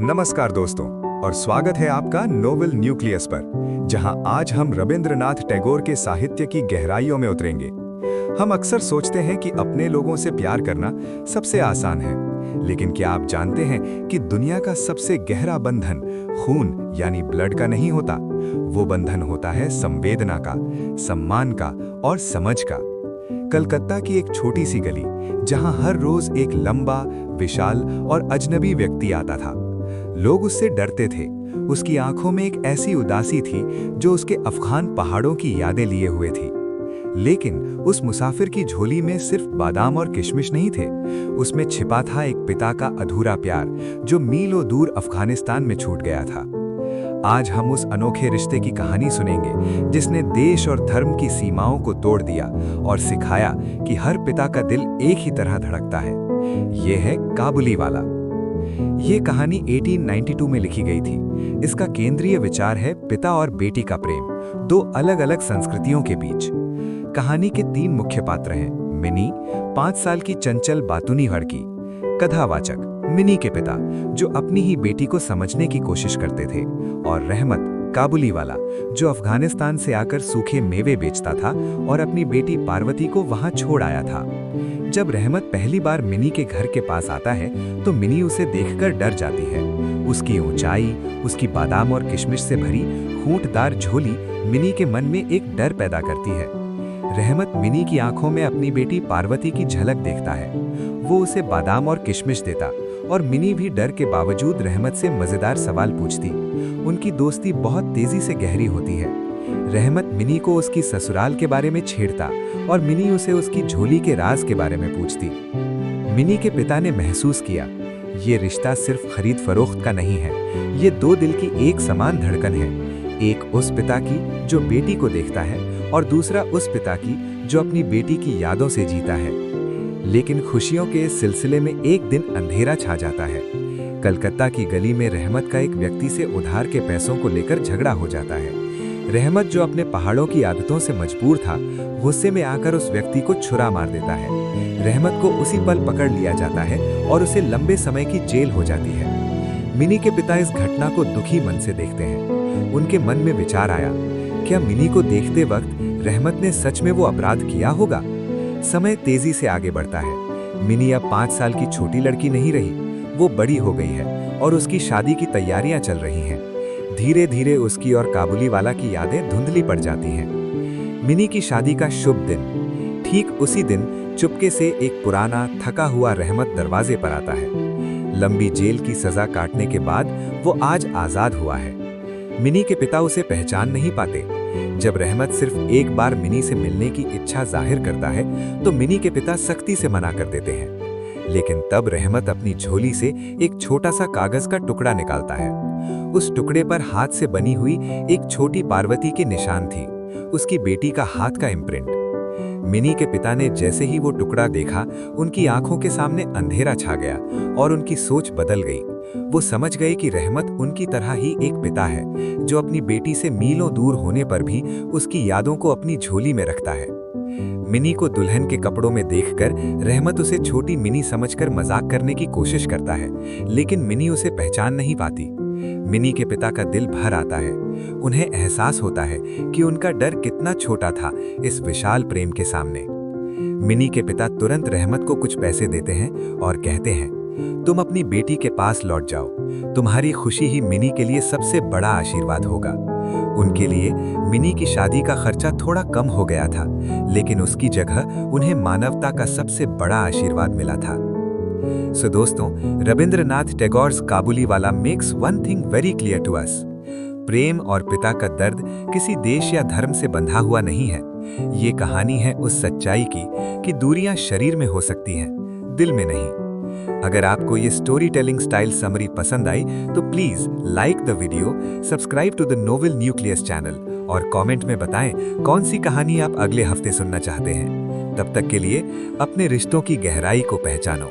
नमस्कार दोस्तों, और स्वागत है आपका नोवेल न्यूक्लियस पर, जहां आज हम रविंद्रनाथ टैगोर के साहित्य की गहराइयों में उतरेंगे। हम अक्सर सोचते हैं कि अपने लोगों से प्यार करना सबसे आसान है, लेकिन क्या आप जानते हैं कि दुनिया का सबसे गहरा बंधन खून यानी ब्लड का नहीं होता। वो बंधन होता है संवेदना का, सम्मान का और समझ का। कलकत्ता की एक छोटी सी गली, जहां हर रोज एक लंबा, विशाल और अजनबी व्यक्ति आता था। लोग उससे डरते थे। उसकी आंखों में एक ऐसी उदासी थी जो उसके अफगान पहाड़ों की यादें लिए हुए थी। लेकिन उस मुसाफिर की झोली में सिर्फ बादाम और किशमिश नहीं थे। उसमें छिपा था एक पिता का अधूरा प्यार, जो मीलों दूर अफगानिस्तान में छूट गया था। आज हम उस अनोखे रिश्ते की कहानी सुनेंगे, जिसने देश और धर्म की सीमाओं को तोड़ दिया और सिखाया कि हर पिता का दिल एक ही तरह धड़कता है। ये है काबुलीवाला। ये कहानी 1892 में लिखी गई थी। इसका केंद्रीय विचार है पिता और बेटी का प्रेम, दो अलग-अलग संस्कृतियों के बीच। कहानी के 3 मुख्य पात्र हैं। मिनी, 5 साल की चंचल बातूनी लड़की। कथावाचक मिनी के पिता, जो अपनी ही बेटी को समझने की कोशिश करते थे, और रहमत, काबुलीवाला, जो अफगानिस्तान से आकर सूखे मेवे बेचता था और अपनी बेटी पार्वती को वहां छोड़ आया था। जब रहमत पहली बार मिनी के घर के पास आता है तो मिनी उसे देखकर डर जाती है। उसकी ऊंचाई, उसकी बादाम और किशमिश से भरी खूंटदार झोली मिनी के मन में एक डर पैदा करती है। रहमत मिनी की आंखों में अपनी बेटी पार्वती की झलक देखता है। वो उसे बादाम और किशमिश देता, और मिनी भी डर के बावजूद रहमत से मजेदार सवाल पूछती। उनकी दोस्ती बहुत तेजी से गहरी होती है। रहमत मिनी को उसकी ससुराल के बारे में छेड़ता और मिनी उसे उसकी झोली के राज के बारे में पूछती। मिनी के पिता ने महसूस किया, ये रिश्ता सिर्फ खरीद फरोख्त का नहीं है, ये 2 दिल की एक समान धड़कन है। एक उस पिता की जो बेटी को देखता है, और दूसरा उस पिता की जो अपनी बेटी की यादों से जीता है। लेकिन खुशियों के इस सिलसिले में एक दिन अंधेरा छा जाता है। कलकत्ता की गली में रहमत का एक व्यक्ति से उधार के पैसों को लेकर झगड़ा हो जाता है। रहमत, जो अपने पहाड़ों की आदतों से मजबूर था, गुस्से में आकर उस व्यक्ति को छुरा मार देता है। रहमत को उसी पल पकड़ लिया जाता है और उसे लंबे समय की जेल हो जाती है। मिनी के पिता इस घटना को दुखी मन से देखते हैं। उनके मन में विचार आया, क्या मिनी को देखते वक्त रहमत ने सच में वो अपराध किया होगा? समय तेजी से आगे बढ़ता है। मिनी अब 5 साल की छोटी लड़की नहीं रही, वो बड़ी हो गई है और उसकी शादी की तैयारियां चल रही हैं। धीरे धीरे उसकी और काबुलीवाला की यादें धुंधली पड़ जाती हैं। मिनी की शादी का शुभ दिन। ठीक उसी दिन चुपके से एक पुराना थका हुआ रहमत दरवाजे पर आता है। लंबी जेल की सजा काटने के बाद वो आज आजाद हुआ है। मिनी के पिता उसे पहचान नहीं पाते। जब रहमत सिर्फ एक बार मिनी से मिलने की इच्छा जाहिर करता है तो मिनी के पिता सख्ती से मना कर देते हैं। लेकिन तब रहमत अपनी झोली से एक छोटा सा कागज का टुकड़ा निकालता है। उस टुकड़े पर हाथ से बनी हुई एक छोटी पार्वती की निशान थी, उसकी बेटी का हाथ का इम्प्रिंट। मिनी के पिता ने जैसे ही वो टुकड़ा देखा, उनकी आंखों के सामने अंधेरा छा गया और उनकी सोच बदल गई। वो समझ गए कि रहमत उनकी तरह ही एक पिता है, जो अपनी बेटी से मीलों दूर होने पर भी उसकी यादों को अपनी झोली में रखता है। मिनी को दुल्हन के कपड़ों में देखकर रहमत उसे छोटी मिनी समझकर मजाक करने की कोशिश करता है, लेकिन मिनी उसे पहचान नहीं पाती। मिनी के पिता का दिल भर आता है। उन्हें एहसास होता है कि उनका डर कितना छोटा था इस विशाल प्रेम के सामने। मिनी के पिता तुरंत रहमत को कुछ पैसे देते हैं और कहते हैं, तुम अपनी बेटी के पास लौट जाओ, तुम्हारी खुशी ही मिनी के लिए सबसे बड़ा आशीर्वाद होगा। उनके लिए मिनी की शादी का खर्चा थोड़ा कम हो गया था, लेकिन उसकी जगह उन्हें मानवता का सबसे बड़ा आशीर्वाद मिला था। सो दोस्तों, Rabindranath Tagore's Kabuliwala makes one thing very clear to us. प्रेम और पिता का दर्द किसी देश या धर्म से बंधा हुआ नहीं है। ये कहानी है उस सच्चाई की कि दूरियां शरीर में हो सकती हैं, दिल में नहीं। अगर आपको ये स्टोरी टेलिंग स्टाइल समरी पसंद आई तो please like the video, subscribe to the novel nucleus channel और कमेंट में बताएं कौन सी कहानी आप अगले हफ्ते सुनना चाहते हैं। तब तक के लिए अपने रिश्तों की गहराई को पहचानो।